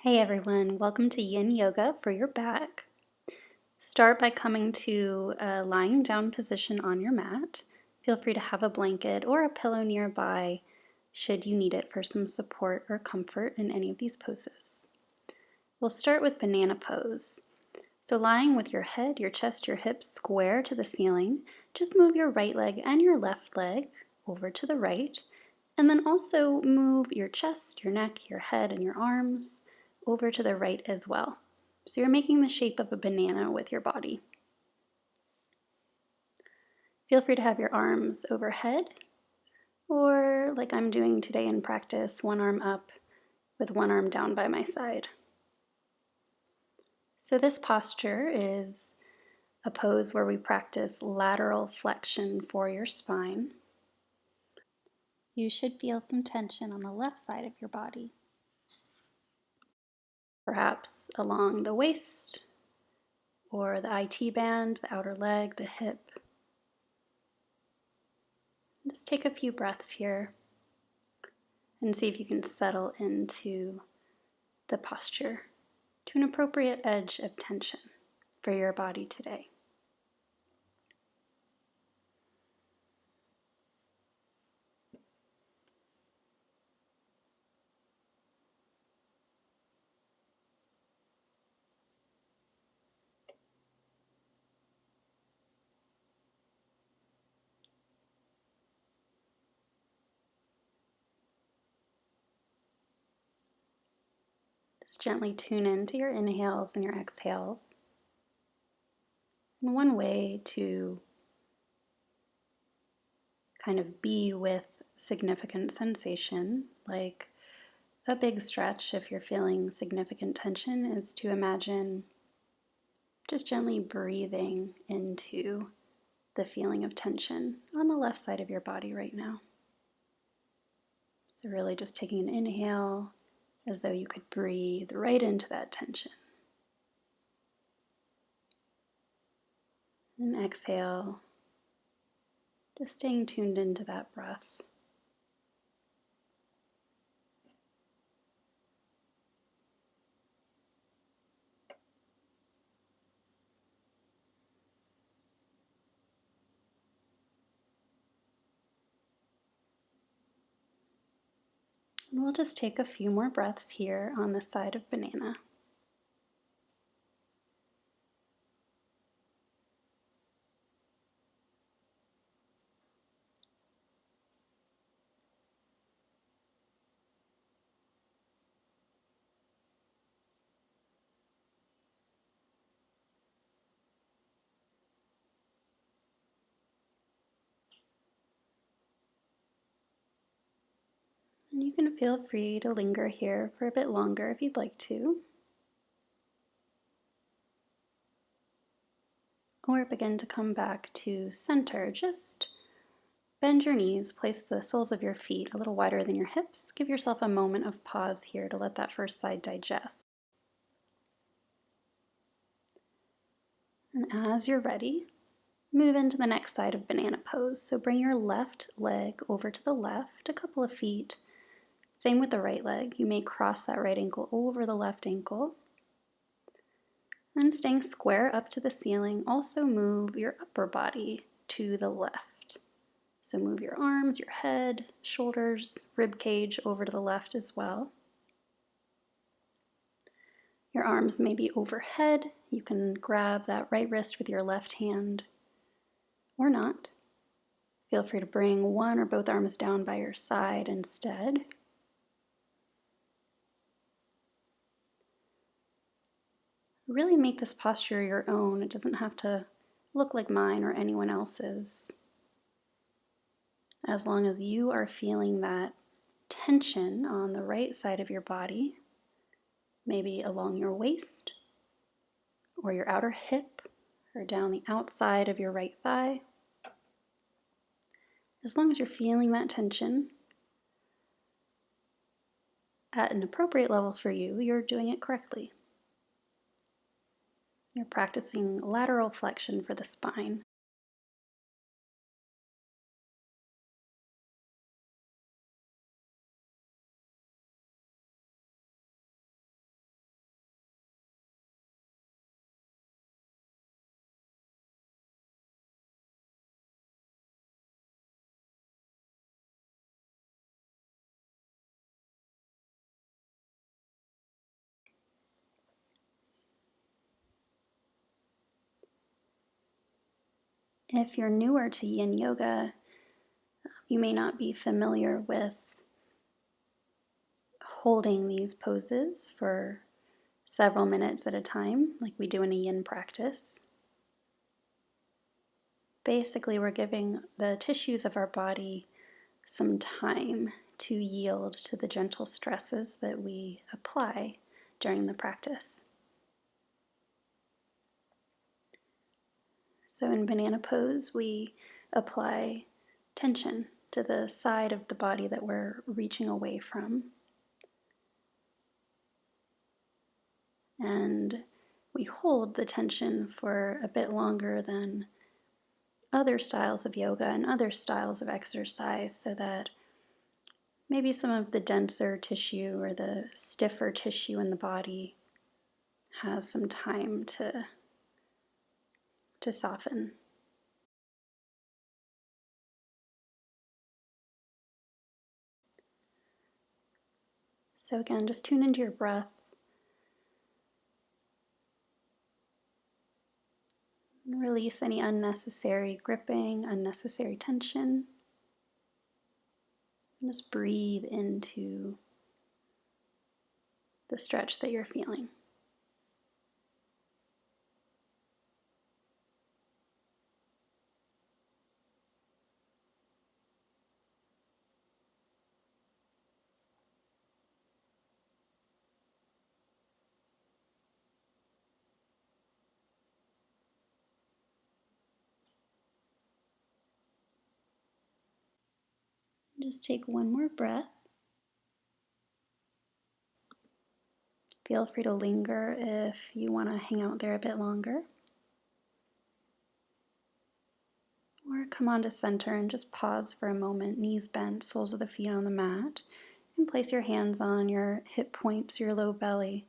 Hey everyone, welcome to Yin Yoga for your back. Start by coming to a lying down position on your mat. Feel free to have a blanket or a pillow nearby should you need it for some support or comfort in any of these poses. We'll start with banana pose. So lying with your head, your chest, your hips square to the ceiling, just move your right leg and your left leg over to the right, and then also move your chest, your neck, your head, and your arms over to the right as well. So you're making the shape of a banana with your body. Feel free to have your arms overhead, or like I'm doing today in practice, one arm up with one arm down by my side. So this posture is a pose where we practice lateral flexion for your spine. You should feel some tension on the left side of your body, perhaps along the waist or the IT band, the outer leg, the hip. Just take a few breaths here and see if you can settle into the posture to an appropriate edge of tension for your body today. Just gently tune into your inhales and your exhales. And one way to kind of be with significant sensation, like a big stretch if you're feeling significant tension, is to imagine just gently breathing into the feeling of tension on the left side of your body right now. So really just taking an inhale as though you could breathe right into that tension. And exhale, just staying tuned into that breath. And we'll just take a few more breaths here on the side of banana. And you can feel free to linger here for a bit longer if you'd like to. Or begin to come back to center. Just bend your knees, place the soles of your feet a little wider than your hips. Give yourself a moment of pause here to let that first side digest. And as you're ready, move into the next side of banana pose. So bring your left leg over to the left a couple of feet. Same with the right leg. You may cross that right ankle over the left ankle. And staying square up to the ceiling, also move your upper body to the left. So move your arms, your head, shoulders, rib cage over to the left as well. Your arms may be overhead. You can grab that right wrist with your left hand or not. Feel free to bring one or both arms down by your side instead. Really make this posture your own. It doesn't have to look like mine or anyone else's. As long as you are feeling that tension on the right side of your body, maybe along your waist or your outer hip or down the outside of your right thigh. As long as you're feeling that tension at an appropriate level for you, you're doing it correctly. You're practicing lateral flexion for the spine. If you're newer to yin yoga, you may not be familiar with holding these poses for several minutes at a time, like we do in a yin practice. Basically, we're giving the tissues of our body some time to yield to the gentle stresses that we apply during the practice. So in banana pose, we apply tension to the side of the body that we're reaching away from. And we hold the tension for a bit longer than other styles of yoga and other styles of exercise, so that maybe some of the denser tissue or the stiffer tissue in the body has some time to soften. So again, just tune into your breath. And release any unnecessary gripping, unnecessary tension. And just breathe into the stretch that you're feeling. Just take one more breath. Feel free to linger if you want to hang out there a bit longer. Or come on to center and just pause for a moment, knees bent, soles of the feet on the mat. And place your hands on your hip points, your low belly.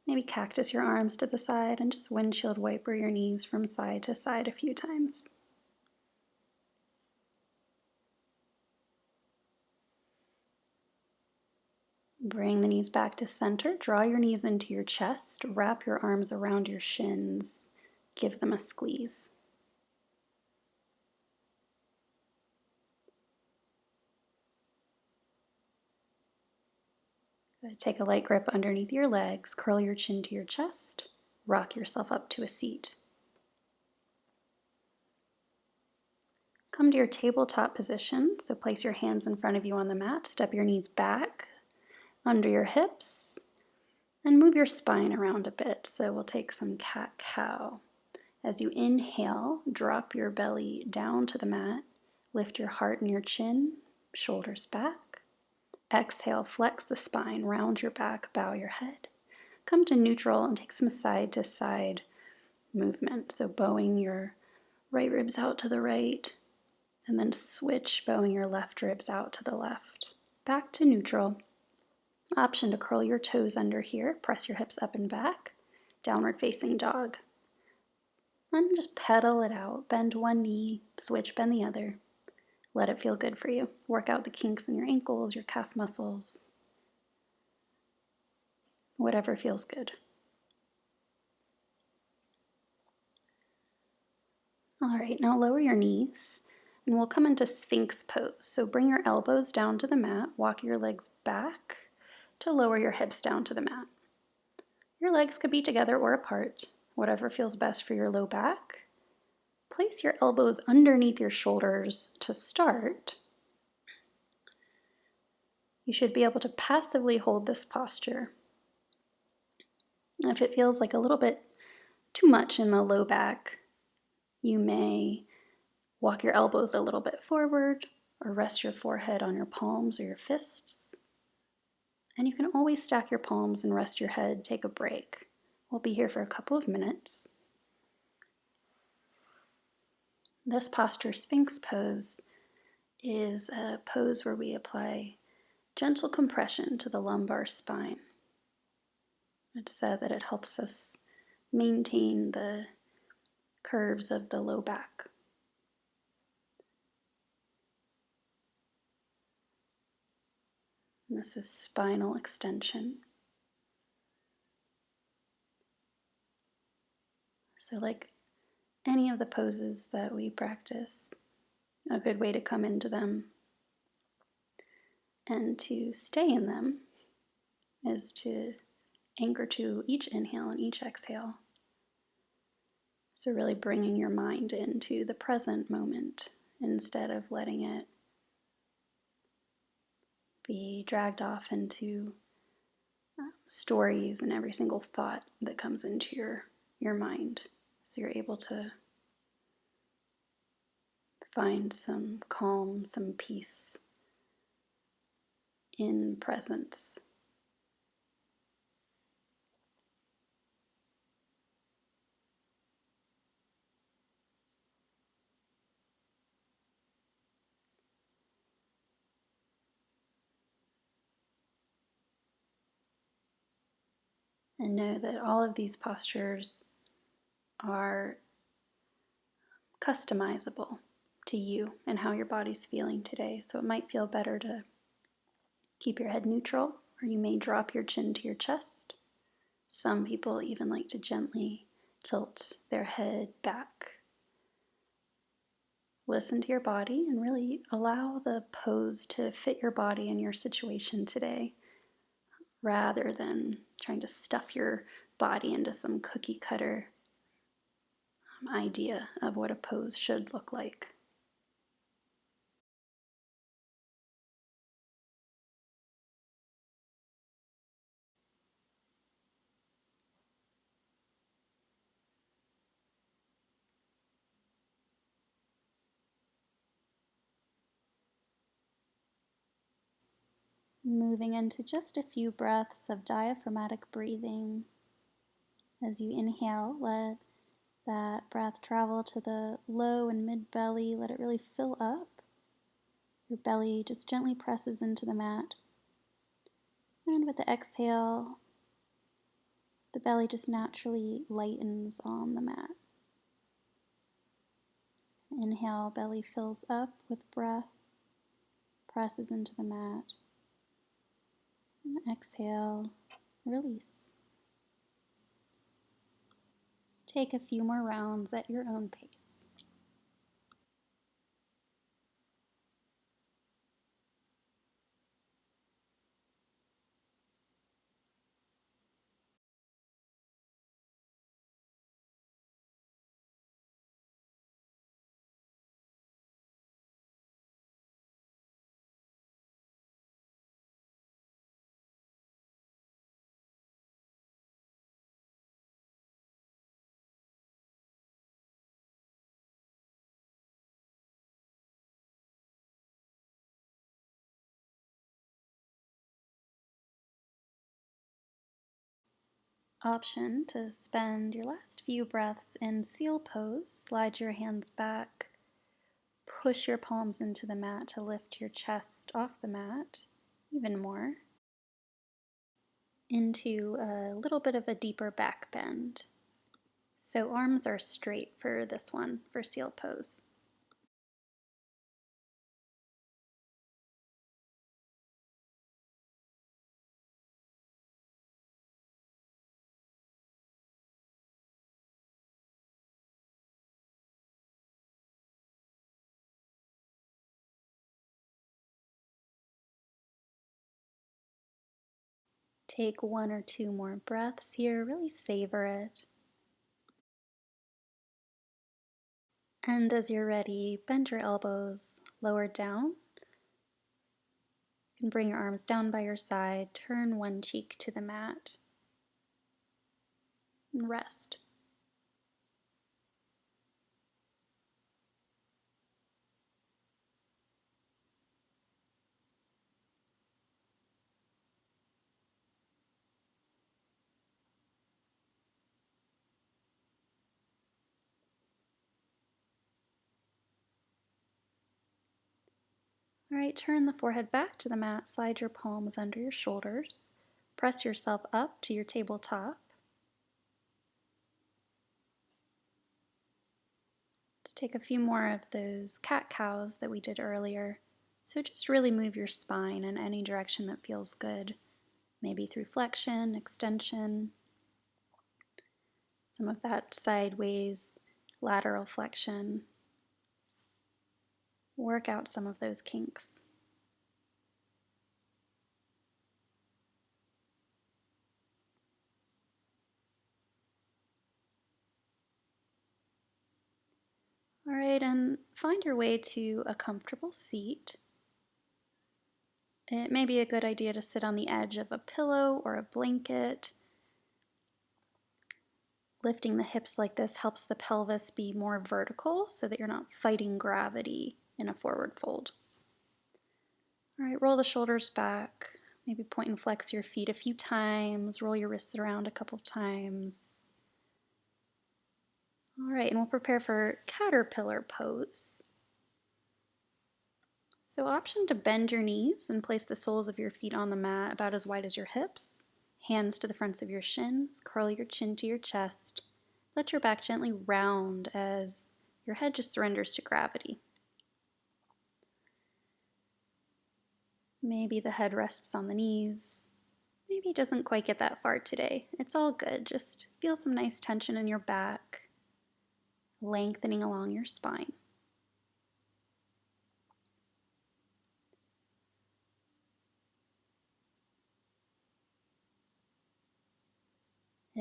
Maybe cactus your arms to the side and just windshield wiper your knees from side to side a few times. Bring the knees back to center. Draw your knees into your chest. Wrap your arms around your shins. Give them a squeeze. Take a light grip underneath your legs. Curl your chin to your chest. Rock yourself up to a seat. Come to your tabletop position. So place your hands in front of you on the mat. Step your knees back under your hips. And move your spine around a bit. So we'll take some cat-cow. As you inhale, drop your belly down to the mat. Lift your heart and your chin, shoulders back. Exhale, flex the spine, round your back, bow your head. Come to neutral and take some side to side movement. So bowing your right ribs out to the right, and then switch, bowing your left ribs out to the left. Back to neutral. Option to curl your toes under here, press your hips up and back. Downward facing dog. And just pedal it out. Bend one knee, switch, bend the other. Let it feel good for you. Work out the kinks in your ankles, your calf muscles. Whatever feels good. All right, now lower your knees and we'll come into Sphinx pose. So bring your elbows down to the mat, walk your legs back to lower your hips down to the mat. Your legs could be together or apart, whatever feels best for your low back. Place your elbows underneath your shoulders to start. You should be able to passively hold this posture. If it feels like a little bit too much in the low back, you may walk your elbows a little bit forward or rest your forehead on your palms or your fists. And you can always stack your palms and rest your head, take a break. We'll be here for a couple of minutes. This posture, Sphinx pose, is a pose where we apply gentle compression to the lumbar spine. It's said that it helps us maintain the curves of the low back. And this is spinal extension. So like any of the poses that we practice, a good way to come into them and to stay in them is to anchor to each inhale and each exhale. So really bringing your mind into the present moment instead of letting it be dragged off into stories and every single thought that comes into your mind. So you're able to find some calm, some peace in presence. And know that all of these postures are customizable to you and how your body's feeling today. So it might feel better to keep your head neutral, or you may drop your chin to your chest. Some people even like to gently tilt their head back. Listen to your body and really allow the pose to fit your body and your situation today, rather than trying to stuff your body into some cookie cutter idea of what a pose should look like. Moving into just a few breaths of diaphragmatic breathing. As you inhale, let that breath travel to the low and mid belly. Let it really fill up. Your belly just gently presses into the mat. And with the exhale, the belly just naturally lightens on the mat. Inhale, belly fills up with breath, presses into the mat. And exhale, release. Take a few more rounds at your own pace. Option to spend your last few breaths in seal pose. Slide your hands back, push your palms into the mat to lift your chest off the mat even more, into a little bit of a deeper back bend. So arms are straight for this one, for seal pose. Take one or two more breaths here, really savor it. And as you're ready, bend your elbows lower down. You can bring your arms down by your side, turn one cheek to the mat, and rest. All right, turn the forehead back to the mat, slide your palms under your shoulders, press yourself up to your tabletop. Let's take a few more of those cat-cows that we did earlier. So just really move your spine in any direction that feels good, maybe through flexion, extension. some of that sideways lateral flexion. Work out some of those kinks. All right, and find your way to a comfortable seat. It may be a good idea to sit on the edge of a pillow or a blanket. Lifting the hips like this helps the pelvis be more vertical so that you're not fighting gravity in a forward fold. All right, roll the shoulders back. Maybe point and flex your feet a few times. Roll your wrists around a couple times. All right, and we'll prepare for caterpillar pose. So option to bend your knees and place the soles of your feet on the mat about as wide as your hips. Hands to the fronts of your shins. Curl your chin to your chest. Let your back gently round as your head just surrenders to gravity. Maybe the head rests on the knees. Maybe it doesn't quite get that far today. It's all good. Just feel some nice tension in your back, lengthening along your spine.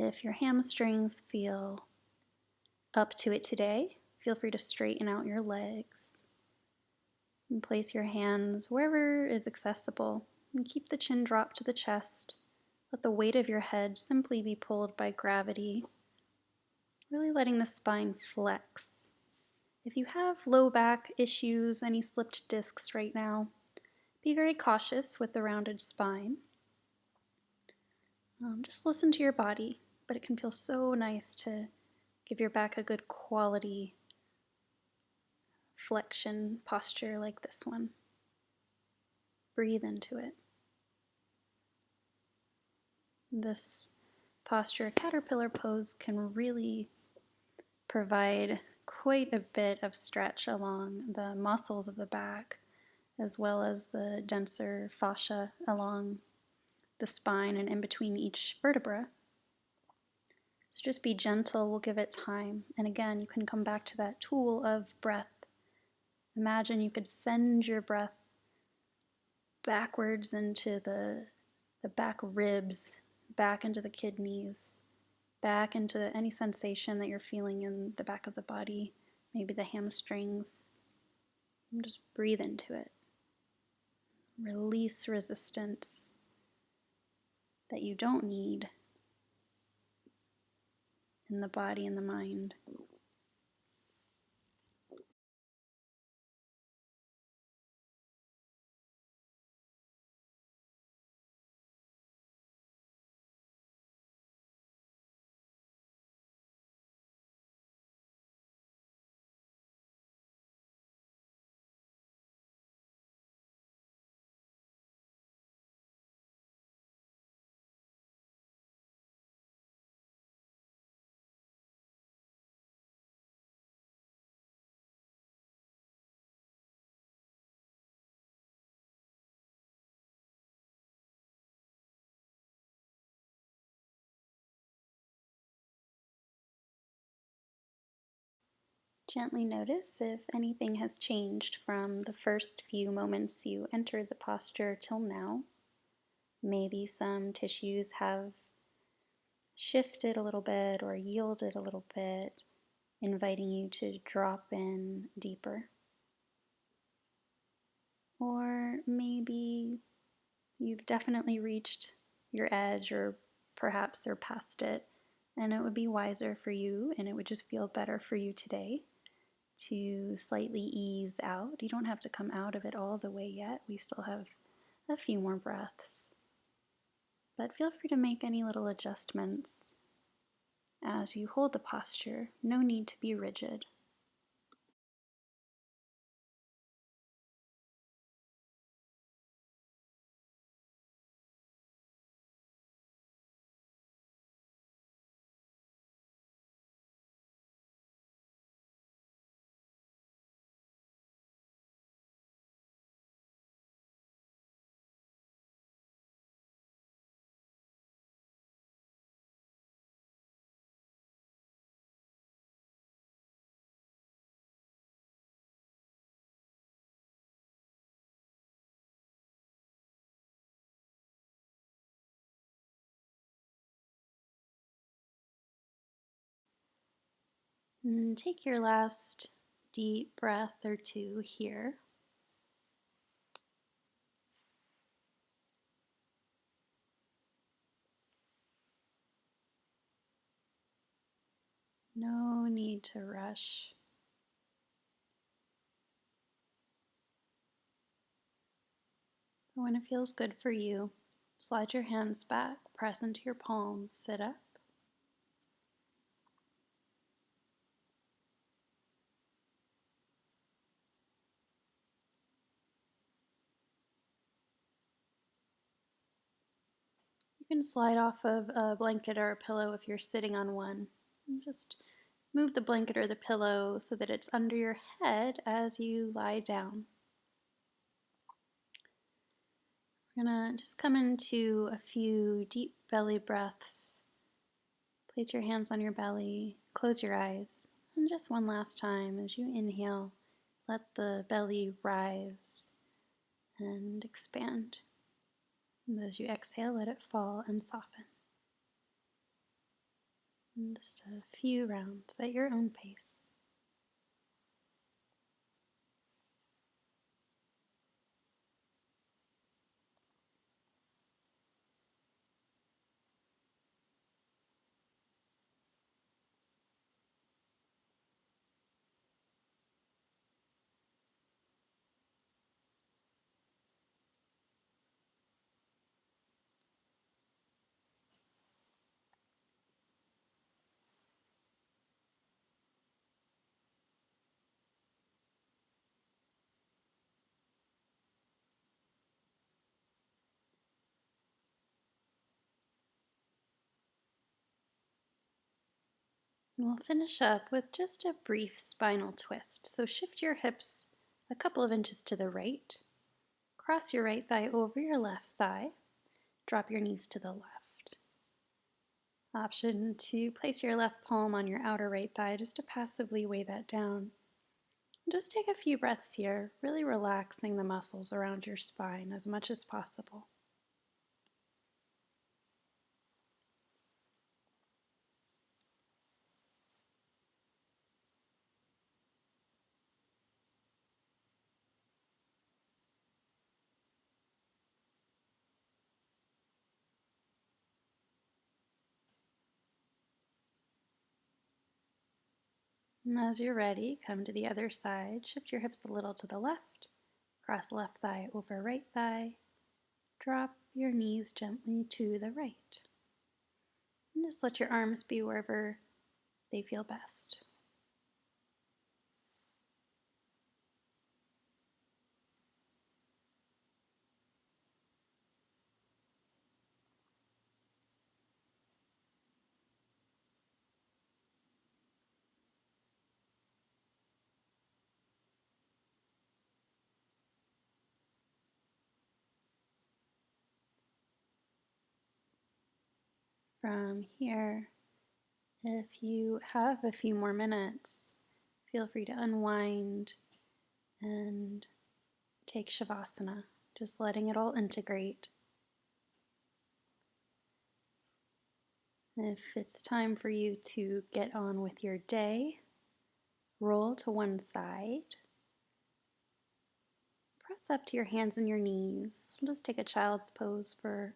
If your hamstrings feel up to it today, feel free to straighten out your legs and place your hands wherever is accessible and keep the chin dropped to the chest. Let the weight of your head simply be pulled by gravity, really letting the spine flex. If you have low back issues, any slipped discs right now, be very cautious with the rounded spine. Just listen to your body, but it can feel so nice to give your back a good quality flexion posture like this one. Breathe into it. This posture, caterpillar pose, can really provide quite a bit of stretch along the muscles of the back, as well as the denser fascia along the spine and in between each vertebra. So just be gentle, we'll give it time. And again, you can come back to that tool of breath. Imagine you could send your breath backwards into the back ribs, back into the kidneys, back into any sensation that you're feeling in the back of the body, maybe the hamstrings. And just breathe into it. Release resistance that you don't need in the body and the mind. Gently notice if anything has changed from the first few moments you entered the posture till now. Maybe some tissues have shifted a little bit or yielded a little bit, inviting you to drop in deeper. Or maybe you've definitely reached your edge or perhaps surpassed it, and it would be wiser for you and it would just feel better for you today to slightly ease out. You don't have to come out of it all the way yet. We still have a few more breaths. But feel free to make any little adjustments as you hold the posture. No need to be rigid. And take your last deep breath or two here. No need to rush. But when it feels good for you, slide your hands back, press into your palms, sit up. You can slide off of a blanket or a pillow if you're sitting on one. And just move the blanket or the pillow so that it's under your head as you lie down. We're going to just come into a few deep belly breaths. Place your hands on your belly, close your eyes, and just one last time as you inhale, let the belly rise and expand. And as you exhale, let it fall and soften. And just a few rounds at your own pace. And we'll finish up with just a brief spinal twist. So shift your hips a couple of inches to the right. Cross your right thigh over your left thigh. Drop your knees to the left. Option to place your left palm on your outer right thigh just to passively weigh that down. Just take a few breaths here, really relaxing the muscles around your spine as much as possible. And as you're ready, come to the other side. Shift your hips a little to the left. Cross left thigh over right thigh. Drop your knees gently to the right. And just let your arms be wherever they feel best. From here, if you have a few more minutes, feel free to unwind and take Shavasana, just letting it all integrate. If it's time for you to get on with your day, roll to one side, press up to your hands and your knees. Just take a child's pose for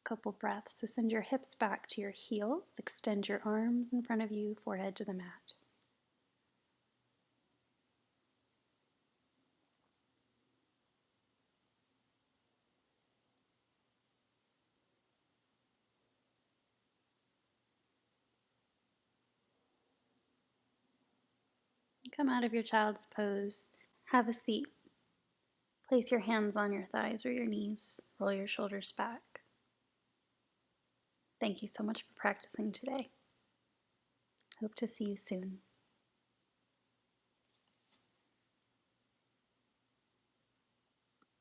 a couple breaths. So send your hips back to your heels, extend your arms in front of you, forehead to the mat. Come out of your child's pose, have a seat. Place your hands on your thighs or your knees, roll your shoulders back. Thank you so much for practicing today. Hope to see you soon.